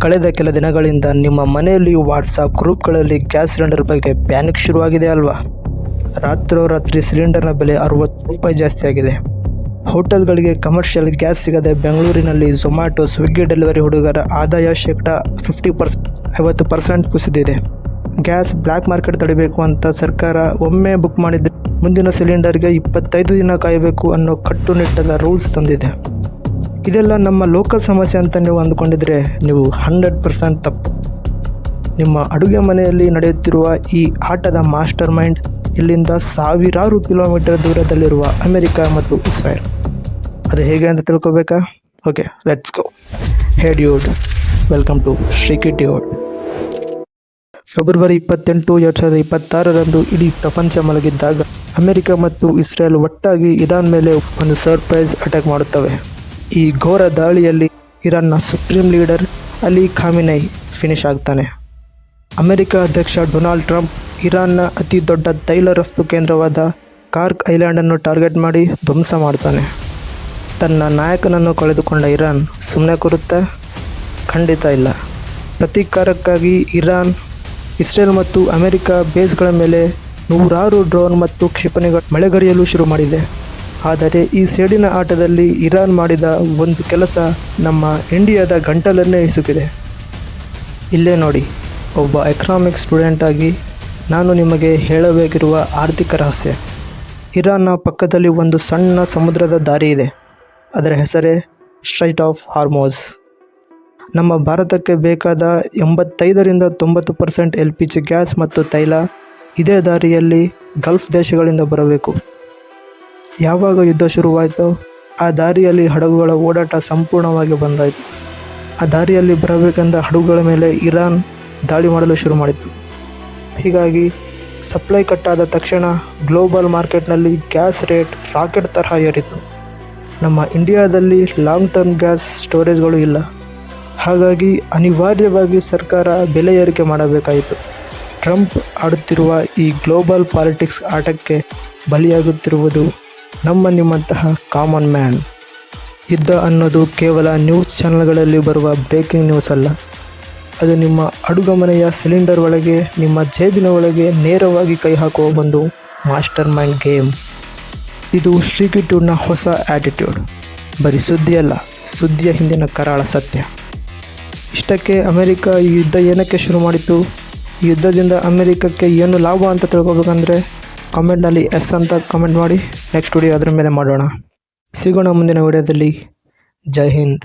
ಕಳೆದ ಕೆಲ ದಿನಗಳಿಂದ ನಿಮ್ಮ ಮನೆಯಲ್ಲಿ ವಾಟ್ಸಾಪ್ ಗ್ರೂಪ್ಗಳಲ್ಲಿ ಗ್ಯಾಸ್ ಸಿಲಿಂಡರ್ ಬಗ್ಗೆ ಪ್ಯಾನಿಕ್ ಶುರುವಾಗಿದೆ ಅಲ್ವಾ? ರಾತ್ರೋರಾತ್ರಿ ಸಿಲಿಂಡರ್ನ ಬೆಲೆ 60 ರೂಪಾಯಿ ಜಾಸ್ತಿ ಆಗಿದೆ. ಹೋಟೆಲ್ಗಳಿಗೆ ಕಮರ್ಷಿಯಲ್ ಗ್ಯಾಸ್ ಸಿಗದೆ ಬೆಂಗಳೂರಿನಲ್ಲಿ ಝೊಮ್ಯಾಟೊ, ಸ್ವಿಗ್ಗಿ ಡೆಲಿವರಿ ಹುಡುಗರ ಆದಾಯ ಶೇಕಡಾ 50% ಕುಸಿದಿದೆ. ಗ್ಯಾಸ್ ಬ್ಲ್ಯಾಕ್ ಮಾರ್ಕೆಟ್ ತಡಿಬೇಕು ಅಂತ ಸರ್ಕಾರ ಒಮ್ಮೆ ಬುಕ್ ಮಾಡಿದ್ರೆ ಮುಂದಿನ ಸಿಲಿಂಡರ್ಗೆ 25 ದಿನ ಕಾಯಬೇಕು ಅನ್ನೋ ಕಟ್ಟುನಿಟ್ಟಾದ ರೂಲ್ಸ್ ತಂದಿದೆ. ಇದೆಲ್ಲ ನಮ್ಮ ಲೋಕಲ್ ಸಮಸ್ಯೆ ಅಂತ ನೀವು ಅಂದ್ಕೊಂಡಿದ್ರೆ ನೀವು 100% ತಪ್ಪು. ನಿಮ್ಮ ಅಡುಗೆ ಮನೆಯಲ್ಲಿ ನಡೆಯುತ್ತಿರುವ ಈ ಆಟದ ಮಾಸ್ಟರ್ ಮೈಂಡ್ ಇಲ್ಲಿಂದ ಸಾವಿರಾರು ಕಿಲೋಮೀಟರ್ ದೂರದಲ್ಲಿರುವ ಅಮೆರಿಕ ಮತ್ತು ಇಸ್ರೇಲ್. ಅದು ಹೇಗೆ ಅಂತ ತಿಳ್ಕೊಬೇಕಾ? Okay, let's go. Hey dude, welcome to Shriki dude. February 28, 2026 ಇಡೀ ಪ್ರಪಂಚ ಮಲಗಿದ್ದಾಗ ಅಮೆರಿಕ ಮತ್ತು ಇಸ್ರೇಲ್ ಒಟ್ಟಾಗಿ ಇರಾನ್ ಮೇಲೆ ಒಂದು ಸರ್ಪ್ರೈಸ್ ಅಟ್ಯಾಕ್ ಮಾಡುತ್ತವೆ. ಈ ಘೋರ ದಾಳಿಯಲ್ಲಿ ಇರಾನ್ನ supreme leader Ali Khamenei finish ಆಗ್ತಾನೆ. ಅಮೆರಿಕ ಅಧ್ಯಕ್ಷ ಡೊನಾಲ್ಡ್ ಟ್ರಂಪ್ ಇರಾನ್ನ ಅತಿ ದೊಡ್ಡ ತೈಲ ರಫ್ತು ಕೇಂದ್ರವಾದ ಕಾರ್ಕ್ ಐಲ್ಯಾಂಡನ್ನು ಟಾರ್ಗೆಟ್ ಮಾಡಿ ಧ್ವಂಸ ಮಾಡ್ತಾನೆ. ತನ್ನ ನಾಯಕನನ್ನು ಕಳೆದುಕೊಂಡ ಇರಾನ್ ಸುಮ್ಮನೆ ಕೂರುತ್ತೆ? ಖಂಡಿತ ಇಲ್ಲ. ಪ್ರತೀಕಾರಕ್ಕಾಗಿ ಇರಾನ್ ಇಸ್ರೇಲ್ ಮತ್ತು ಅಮೆರಿಕ ಬೇಸ್ಗಳ ಮೇಲೆ ನೂರಾರು ಡ್ರೋನ್ ಮತ್ತು ಕ್ಷಿಪಣಿಗಳು ಮಳೆಗರೆಯಲು ಶುರು ಮಾಡಿದೆ. ಆದರೆ ಈ ಸೇಡಿನ ಆಟದಲ್ಲಿ ಇರಾನ್ ಮಾಡಿದ ಒಂದು ಕೆಲಸ ನಮ್ಮ ಇಂಡಿಯಾದ ಗಂಟಲನ್ನೇ ಹಿಸುಕಿದೆ. ಇಲ್ಲೇ ನೋಡಿ, ಒಬ್ಬ ಎಕನಾಮಿಕ್ಸ್ ಸ್ಟೂಡೆಂಟ್ ಆಗಿ ನಾನು ನಿಮಗೆ ಹೇಳಬೇಕಿರುವ ಆರ್ಥಿಕ ರಹಸ್ಯ. ಇರಾನ್ನ ಪಕ್ಕದಲ್ಲಿ ಒಂದು ಸಣ್ಣ ಸಮುದ್ರದ ದಾರಿ ಇದೆ. ಅದರ ಹೆಸರೇ ಸ್ಟ್ರೈಟ್ ಆಫ್ ಹಾರ್ಮೋಸ್. ನಮ್ಮ ಭಾರತಕ್ಕೆ ಬೇಕಾದ 85-90% LPG ಗ್ಯಾಸ್ ಮತ್ತು ತೈಲ ಇದೇ ದಾರಿಯಲ್ಲಿ ಗಲ್ಫ್ ದೇಶಗಳಿಂದ ಬರಬೇಕು. ಯಾವಾಗ ಯುದ್ಧ ಶುರುವಾಯಿತೋ ಆ ದಾರಿಯಲ್ಲಿ ಹಡಗುಗಳ ಓಡಾಟ ಸಂಪೂರ್ಣವಾಗಿ ಬಂದಾಯಿತು. ಆ ದಾರಿಯಲ್ಲಿ ಬರಬೇಕೆಂದ ಹಡಗುಗಳ ಮೇಲೆ ಇರಾನ್ ದಾಳಿ ಮಾಡಲು ಶುರು ಮಾಡಿತು. ಹೀಗಾಗಿ ಸಪ್ಲೈ ಕಟ್ಟಾದ ತಕ್ಷಣ ಗ್ಲೋಬಲ್ ಮಾರ್ಕೆಟ್ನಲ್ಲಿ ಗ್ಯಾಸ್ ರೇಟ್ ರಾಕೆಟ್ ತರಹ ಏರಿತು. ನಮ್ಮ ಇಂಡಿಯಾದಲ್ಲಿ ಲಾಂಗ್ ಟರ್ಮ್ ಗ್ಯಾಸ್ ಸ್ಟೋರೇಜ್ಗಳು ಇಲ್ಲ. ಹಾಗಾಗಿ ಅನಿವಾರ್ಯವಾಗಿ ಸರ್ಕಾರ ಬೆಲೆ ಏರಿಕೆ ಮಾಡಬೇಕಾಯಿತು. ಟ್ರಂಪ್ ಆಡುತ್ತಿರುವ ಈ ಗ್ಲೋಬಲ್ ಪಾಲಿಟಿಕ್ಸ್ ಆಟಕ್ಕೆ ಬಲಿಯಾಗುತ್ತಿರುವುದು ನಿಮ್ಮಂತಹ ಕಾಮನ್ ಮ್ಯಾನ್. ಯುದ್ಧ ಅನ್ನೋದು ಕೇವಲ ನ್ಯೂಸ್ ಚಾನಲ್ಗಳಲ್ಲಿ ಬರುವ ಬ್ರೇಕಿಂಗ್ ನ್ಯೂಸ್ ಅಲ್ಲ. ಅದು ನಿಮ್ಮ ಅಡುಗೆಮನೆಯ ಸಿಲಿಂಡರ್ ಒಳಗೆ, ನಿಮ್ಮ ಜೇಬಿನ ಒಳಗೆ ನೇರವಾಗಿ ಕೈ ಹಾಕುವ ಒಂದು ಮಾಸ್ಟರ್ ಮೈಂಡ್ ಗೇಮ್. ಇದು ಶ್ರೀಕಿ ಡ್ಯೂಡ್ನ ಹೊಸ ಆ್ಯಟಿಟ್ಯೂಡ್. ಬರೀ ಸುದ್ದಿ ಅಲ್ಲ, ಸುದ್ದಿಯ ಹಿಂದಿನ ಕರಾಳ ಸತ್ಯ. ಇಷ್ಟಕ್ಕೆ ಅಮೆರಿಕ ಈ ಯುದ್ಧ ಏನಕ್ಕೆ ಶುರು ಮಾಡಿತು, ಈ ಯುದ್ಧದಿಂದ ಅಮೆರಿಕಕ್ಕೆ ಏನು ಲಾಭ ಅಂತ ತಿಳ್ಕೊಬೇಕಂದ್ರೆ ಕಾಮೆಂಟ್ನಲ್ಲಿ ಎಸ್ ಅಂತ ಕಮೆಂಟ್ ಮಾಡಿ. ನೆಕ್ಸ್ಟ್ ವಿಡಿಯೋ ಅದರ ಮೇಲೆ ಮಾಡೋಣ. ಸಿಗೋಣ ಮುಂದಿನ ವಿಡಿಯೋದಲ್ಲಿ. ಜೈ ಹಿಂದ್.